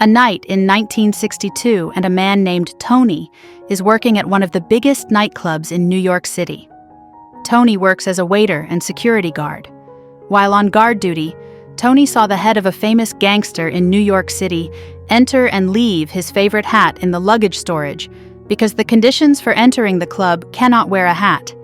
A night in 1962 and a man named Tony is working at one of the biggest nightclubs in New York City. Tony works as a waiter and security guard. While on guard duty, Tony saw the head of a famous gangster in New York City enter and leave his favorite hat in the luggage storage because the conditions for entering the club cannot wear a hat.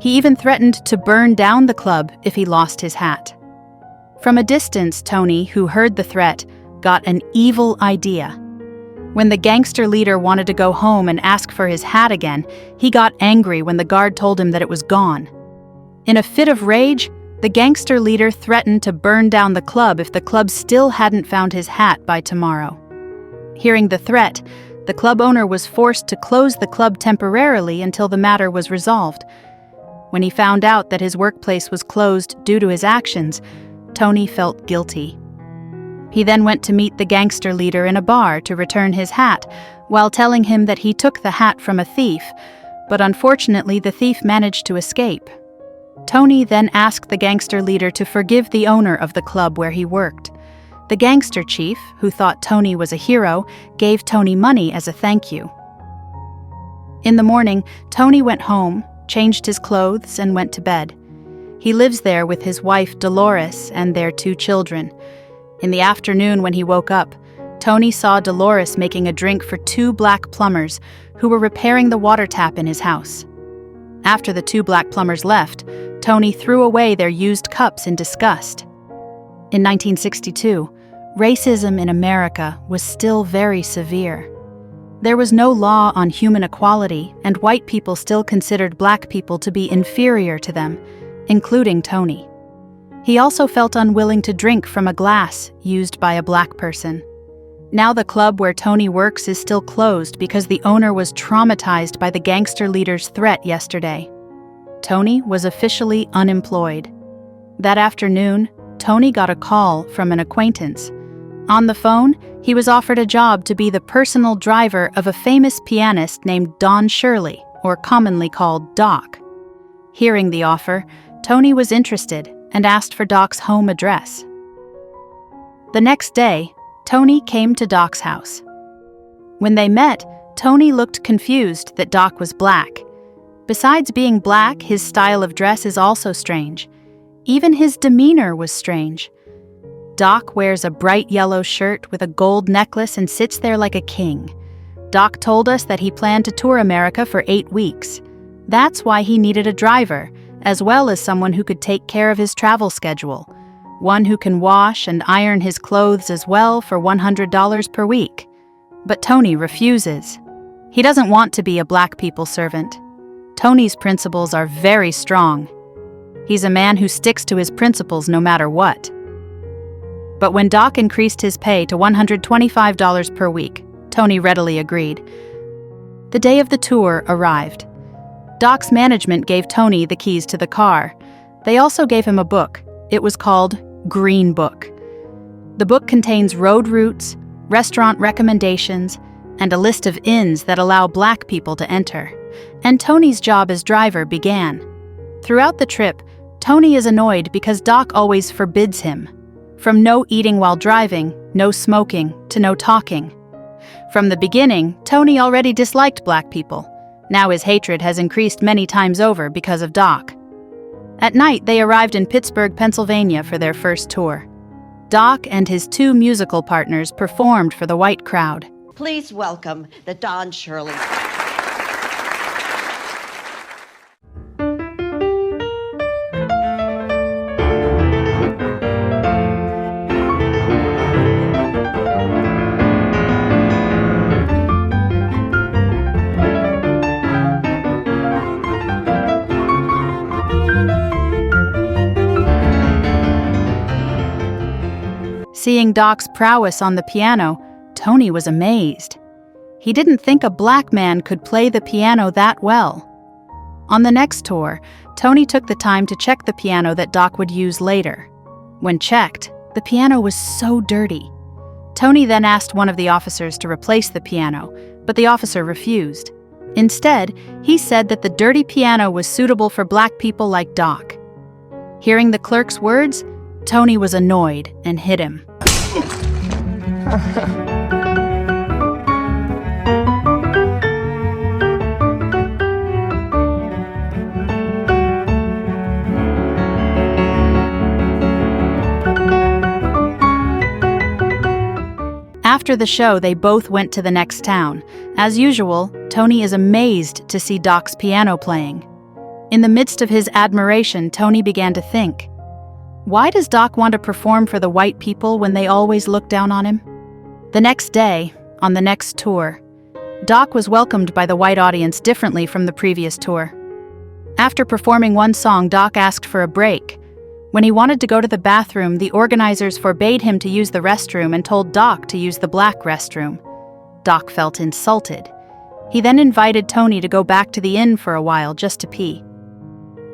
He even threatened to burn down the club if he lost his hat. From a distance, Tony, who heard the threat, got an evil idea. When the gangster leader wanted to go home and ask for his hat again, he got angry when the guard told him that it was gone. In a fit of rage, the gangster leader threatened to burn down the club if the club still hadn't found his hat by tomorrow. Hearing the threat, the club owner was forced to close the club temporarily until the matter was resolved. When he found out that his workplace was closed due to his actions, Tony felt guilty. He then went to meet the gangster leader in a bar to return his hat, while telling him that he took the hat from a thief, but unfortunately the thief managed to escape. Tony then asked the gangster leader to forgive the owner of the club where he worked. The gangster chief, who thought Tony was a hero, gave Tony money as a thank you. In the morning, Tony went home, changed his clothes, and went to bed. He lives there with his wife Dolores and their 2 children. In the afternoon when he woke up, Tony saw Dolores making a drink for 2 black plumbers who were repairing the water tap in his house. After the 2 black plumbers left, Tony threw away their used cups in disgust. In 1962, racism in America was still very severe. There was no law on human equality, and white people still considered black people to be inferior to them, including Tony. He also felt unwilling to drink from a glass used by a black person. Now the club where Tony works is still closed because the owner was traumatized by the gangster leader's threat yesterday. Tony was officially unemployed. That afternoon, Tony got a call from an acquaintance. On the phone, he was offered a job to be the personal driver of a famous pianist named Don Shirley, or commonly called Doc. Hearing the offer, Tony was interested and asked for Doc's home address. The next day, Tony came to Doc's house. When they met, Tony looked confused that Doc was black. Besides being black, his style of dress is also strange. Even his demeanor was strange. Doc wears a bright yellow shirt with a gold necklace and sits there like a king. Doc told us that he planned to tour America for 8 weeks. That's why he needed a driver, as well as someone who could take care of his travel schedule. One who can wash and iron his clothes as well for $100 per week. But Tony refuses. He doesn't want to be a black people servant. Tony's principles are very strong. He's a man who sticks to his principles no matter what. But when Doc increased his pay to $125 per week, Tony readily agreed. The day of the tour arrived. Doc's management gave Tony the keys to the car. They also gave him a book. It was called Green Book. The book contains road routes, restaurant recommendations, and a list of inns that allow black people to enter. And Tony's job as driver began. Throughout the trip, Tony is annoyed because Doc always forbids him. From no eating while driving, no smoking, to no talking. From the beginning, Tony already disliked black people. Now his hatred has increased many times over because of Doc. At night, they arrived in Pittsburgh, Pennsylvania for their first tour. Doc and his 2 musical partners performed for the white crowd. Please welcome the Don Shirley. Seeing Doc's prowess on the piano, Tony was amazed. He didn't think a black man could play the piano that well. On the next tour, Tony took the time to check the piano that Doc would use later. When checked, the piano was so dirty. Tony then asked one of the officers to replace the piano, but the officer refused. Instead, he said that the dirty piano was suitable for black people like Doc. Hearing the clerk's words, Tony was annoyed and hit him. After the show, they both went to the next town. As usual, Tony is amazed to see Doc's piano playing. In the midst of his admiration, Tony began to think, why does Doc want to perform for the white people when they always look down on him? The next day, on the next tour, Doc was welcomed by the white audience differently from the previous tour. After performing one song, Doc asked for a break. When he wanted to go to the bathroom, the organizers forbade him to use the restroom and told Doc to use the black restroom. Doc felt insulted. He then invited Tony to go back to the inn for a while just to pee.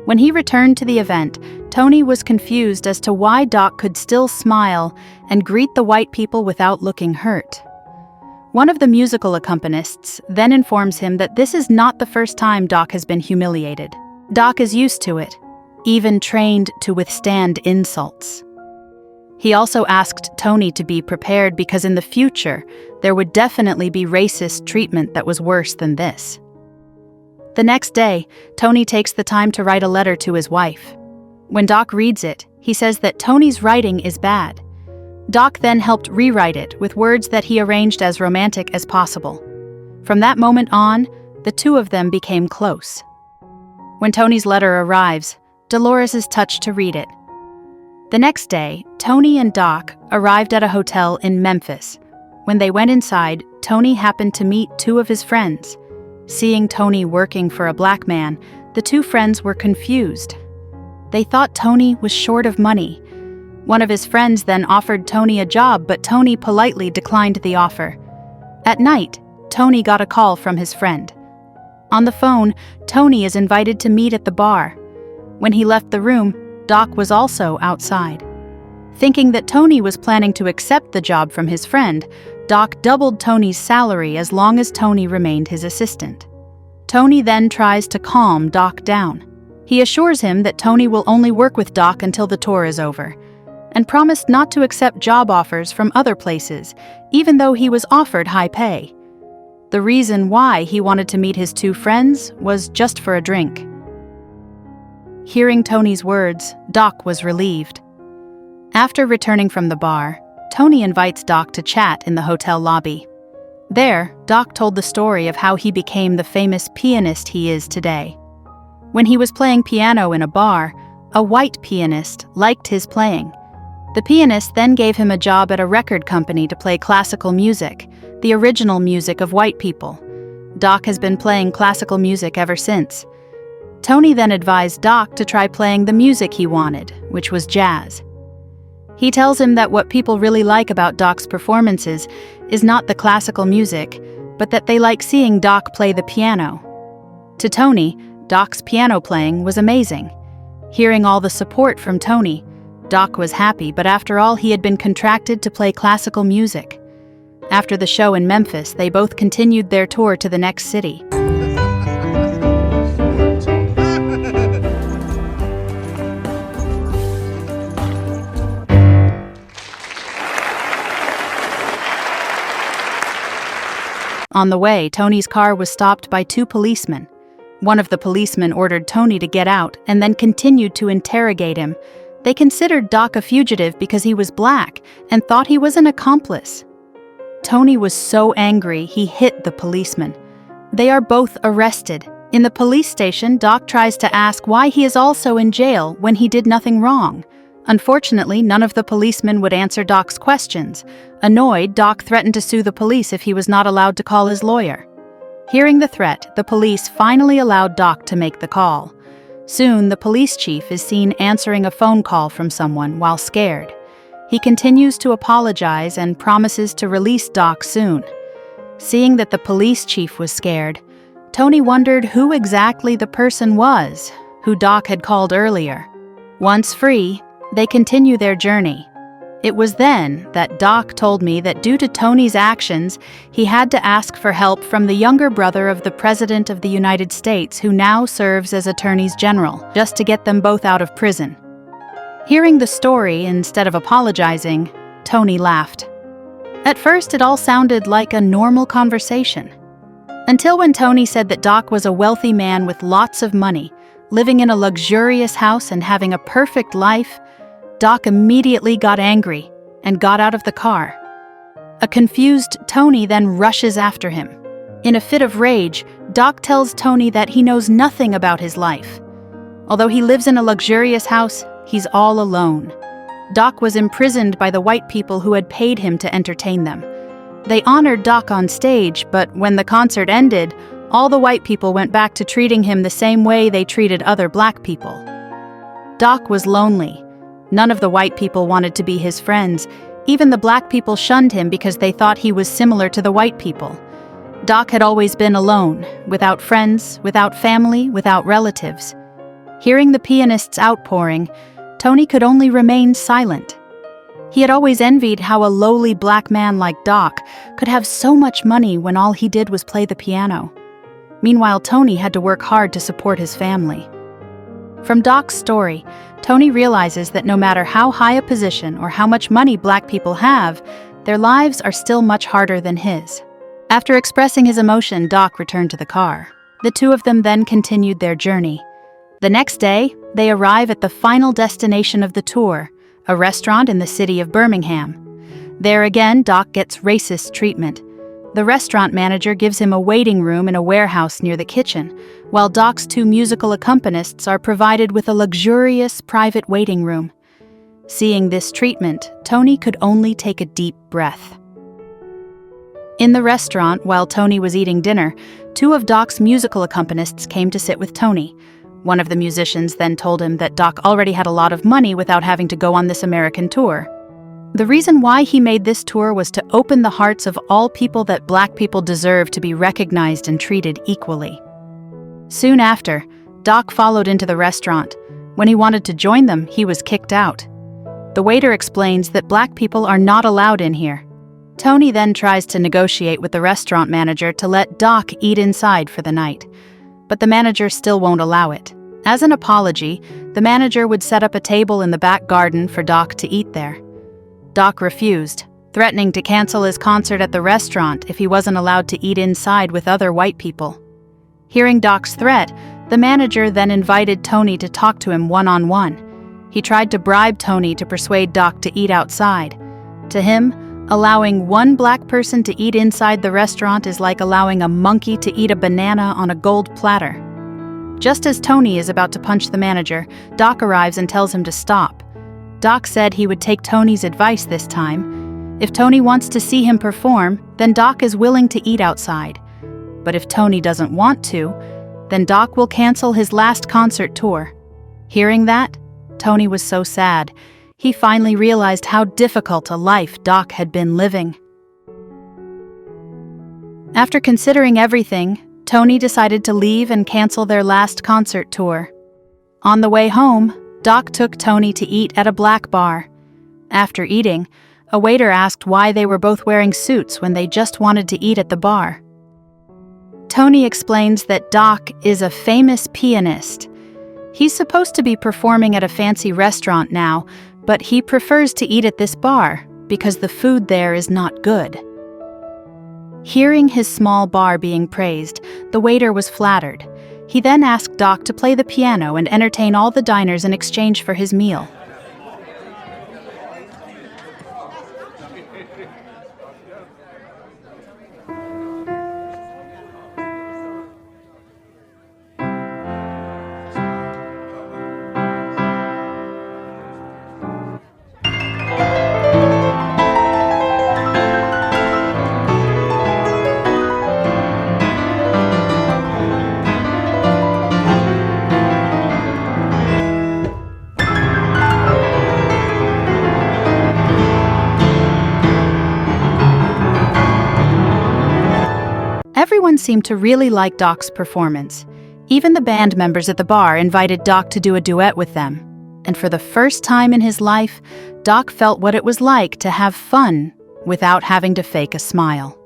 When he returned to the event, Tony was confused as to why Doc could still smile and greet the white people without looking hurt. One of the musical accompanists then informs him that this is not the first time Doc has been humiliated. Doc is used to it, even trained to withstand insults. He also asked Tony to be prepared because in the future, there would definitely be racist treatment that was worse than this. The next day, Tony takes the time to write a letter to his wife. When Doc reads it, he says that Tony's writing is bad. Doc then helped rewrite it with words that he arranged as romantic as possible. From that moment on, the two of them became close. When Tony's letter arrives, Dolores is touched to read it. The next day, Tony and Doc arrived at a hotel in Memphis. When they went inside, Tony happened to meet two of his friends. Seeing Tony working for a black man, the two friends were confused. They thought Tony was short of money. One of his friends then offered Tony a job, but Tony politely declined the offer. At night, Tony got a call from his friend. On the phone, Tony is invited to meet at the bar. When he left the room, Doc was also outside. Thinking that Tony was planning to accept the job from his friend, Doc doubled Tony's salary as long as Tony remained his assistant. Tony then tries to calm Doc down. He assures him that Tony will only work with Doc until the tour is over, and promised not to accept job offers from other places, even though he was offered high pay. The reason why he wanted to meet his two friends was just for a drink. Hearing Tony's words, Doc was relieved. After returning from the bar, Tony invites Doc to chat in the hotel lobby. There, Doc told the story of how he became the famous pianist he is today. When he was playing piano in a bar, a white pianist liked his playing. The pianist then gave him a job at a record company to play classical music, the original music of white people. Doc has been playing classical music ever since. Tony then advised Doc to try playing the music he wanted, which was jazz. He tells him that what people really like about Doc's performances is not the classical music, but that they like seeing Doc play the piano. To Tony, Doc's piano playing was amazing. Hearing all the support from Tony, Doc was happy, but after all, he had been contracted to play classical music. After the show in Memphis, they both continued their tour to the next city. On the way, Tony's car was stopped by two policemen. One of the policemen ordered Tony to get out and then continued to interrogate him. They considered Doc a fugitive because he was black and thought he was an accomplice. Tony was so angry he hit the policeman. They are both arrested. In the police station, Doc tries to ask why he is also in jail when he did nothing wrong. Unfortunately, none of the policemen would answer Doc's questions. Annoyed, Doc threatened to sue the police if he was not allowed to call his lawyer. Hearing the threat, the police finally allowed Doc to make the call. Soon, the police chief is seen answering a phone call from someone while scared. He continues to apologize and promises to release Doc soon. Seeing that the police chief was scared, Tony wondered who exactly the person was who Doc had called earlier. Once free, they continue their journey. It was then that Doc told me that due to Tony's actions, he had to ask for help from the younger brother of the President of the United States, who now serves as Attorneys General, just to get them both out of prison. Hearing the story instead of apologizing, Tony laughed. At first, it all sounded like a normal conversation. Until when Tony said that Doc was a wealthy man with lots of money, living in a luxurious house and having a perfect life, Doc immediately got angry and got out of the car. A confused Tony then rushes after him. In a fit of rage, Doc tells Tony that he knows nothing about his life. Although he lives in a luxurious house, he's all alone. Doc was imprisoned by the white people who had paid him to entertain them. They honored Doc on stage, but when the concert ended, all the white people went back to treating him the same way they treated other black people. Doc was lonely. None of the white people wanted to be his friends. Even the black people shunned him because they thought he was similar to the white people. Doc had always been alone, without friends, without family, without relatives. Hearing the pianist's outpouring, Tony could only remain silent. He had always envied how a lowly black man like Doc could have so much money when all he did was play the piano. Meanwhile, Tony had to work hard to support his family. From Doc's story, Tony realizes that no matter how high a position or how much money black people have, their lives are still much harder than his. After expressing his emotion, Doc returned to the car. The two of them then continued their journey. The next day, they arrive at the final destination of the tour, a restaurant in the city of Birmingham. There again, Doc gets racist treatment. The restaurant manager gives him a waiting room in a warehouse near the kitchen, while Doc's two musical accompanists are provided with a luxurious private waiting room. Seeing this treatment, Tony could only take a deep breath. In the restaurant, while Tony was eating dinner, two of Doc's musical accompanists came to sit with Tony. One of the musicians then told him that Doc already had a lot of money without having to go on this American tour. The reason why he made this tour was to open the hearts of all people that black people deserve to be recognized and treated equally. Soon after, Doc followed into the restaurant. When he wanted to join them, he was kicked out. The waiter explains that black people are not allowed in here. Tony then tries to negotiate with the restaurant manager to let Doc eat inside for the night, but the manager still won't allow it. As an apology, the manager would set up a table in the back garden for Doc to eat there. Doc refused, threatening to cancel his concert at the restaurant if he wasn't allowed to eat inside with other white people. Hearing Doc's threat, the manager then invited Tony to talk to him one-on-one. He tried to bribe Tony to persuade Doc to eat outside. To him, allowing one black person to eat inside the restaurant is like allowing a monkey to eat a banana on a gold platter. Just as Tony is about to punch the manager, Doc arrives and tells him to stop. Doc said he would take Tony's advice this time. If Tony wants to see him perform, then Doc is willing to eat outside. But if Tony doesn't want to, then Doc will cancel his last concert tour. Hearing that, Tony was so sad. He finally realized how difficult a life Doc had been living. After considering everything, Tony decided to leave and cancel their last concert tour. On the way home, Doc took Tony to eat at a black bar. After eating, a waiter asked why they were both wearing suits when they just wanted to eat at the bar. Tony explains that Doc is a famous pianist. He's supposed to be performing at a fancy restaurant now, but he prefers to eat at this bar because the food there is not good. Hearing his small bar being praised, the waiter was flattered. He then asked Doc to play the piano and entertain all the diners in exchange for his meal. Everyone seemed to really like Doc's performance. Even the band members at the bar invited Doc to do a duet with them. And for the first time in his life, Doc felt what it was like to have fun without having to fake a smile.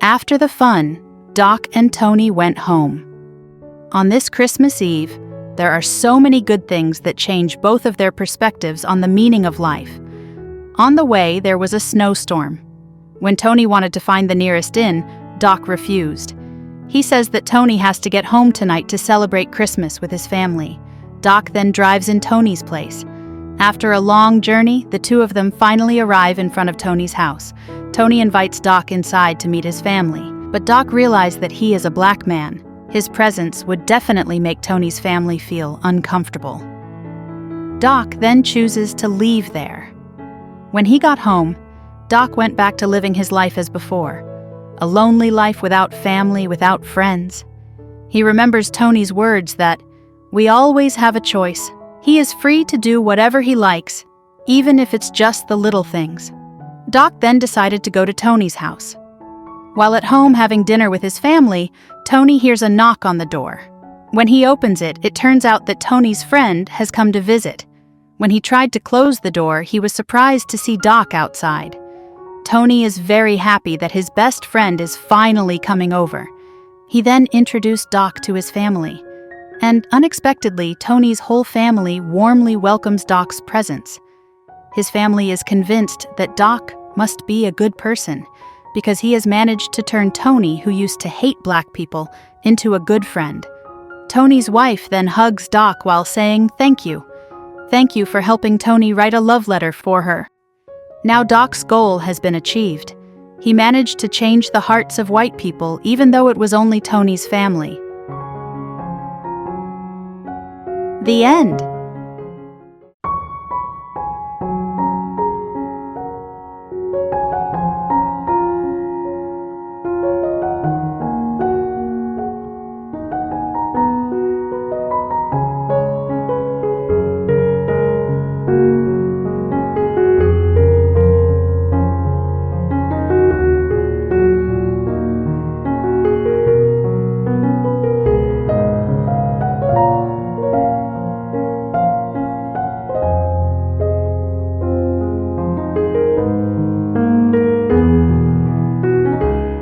After the fun, Doc and Tony went home. On this Christmas Eve, there are so many good things that change both of their perspectives on the meaning of life. On the way, there was a snowstorm. When Tony wanted to find the nearest inn, Doc refused. He says that Tony has to get home tonight to celebrate Christmas with his family. Doc then drives in Tony's place. After a long journey, the two of them finally arrive in front of Tony's house. Tony invites Doc inside to meet his family, but Doc realizes that he is a black man. His presence would definitely make Tony's family feel uncomfortable. Doc then chooses to leave there. When he got home, Doc went back to living his life as before, a lonely life without family, without friends. He remembers Tony's words that, "We always have a choice. He is free to do whatever he likes, even if it's just the little things." Doc then decided to go to Tony's house. While at home having dinner with his family, Tony hears a knock on the door. When he opens it, it turns out that Tony's friend has come to visit. When he tried to close the door, he was surprised to see Doc outside. Tony is very happy that his best friend is finally coming over. He then introduced Doc to his family. And unexpectedly, Tony's whole family warmly welcomes Doc's presence. His family is convinced that Doc must be a good person because he has managed to turn Tony, who used to hate black people, into a good friend. Tony's wife then hugs Doc while saying thank you. Thank you for helping Tony write a love letter for her. Now Doc's goal has been achieved. He managed to change the hearts of white people even though it was only Tony's family. The end.